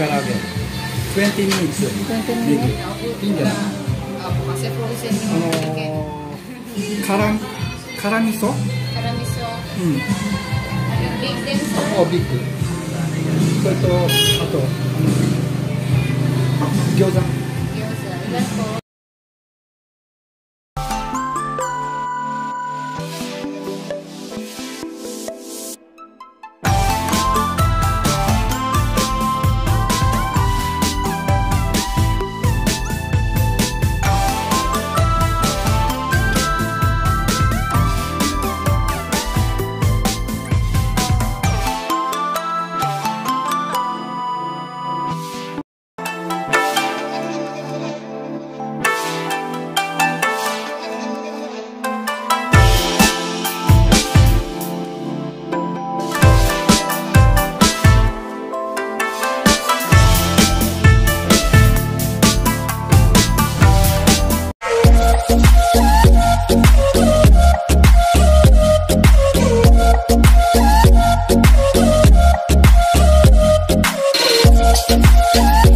唐揚げ。20 minutes. 20 Big. minutes? いいんじゃない？Opo, kasi frozen yung chicken. 辛味噌？ Karamiso. うん。 Big din, sir. あ、ビッグ。それと、あと、餃子。Gyoza. Ilan po? We'll be right back.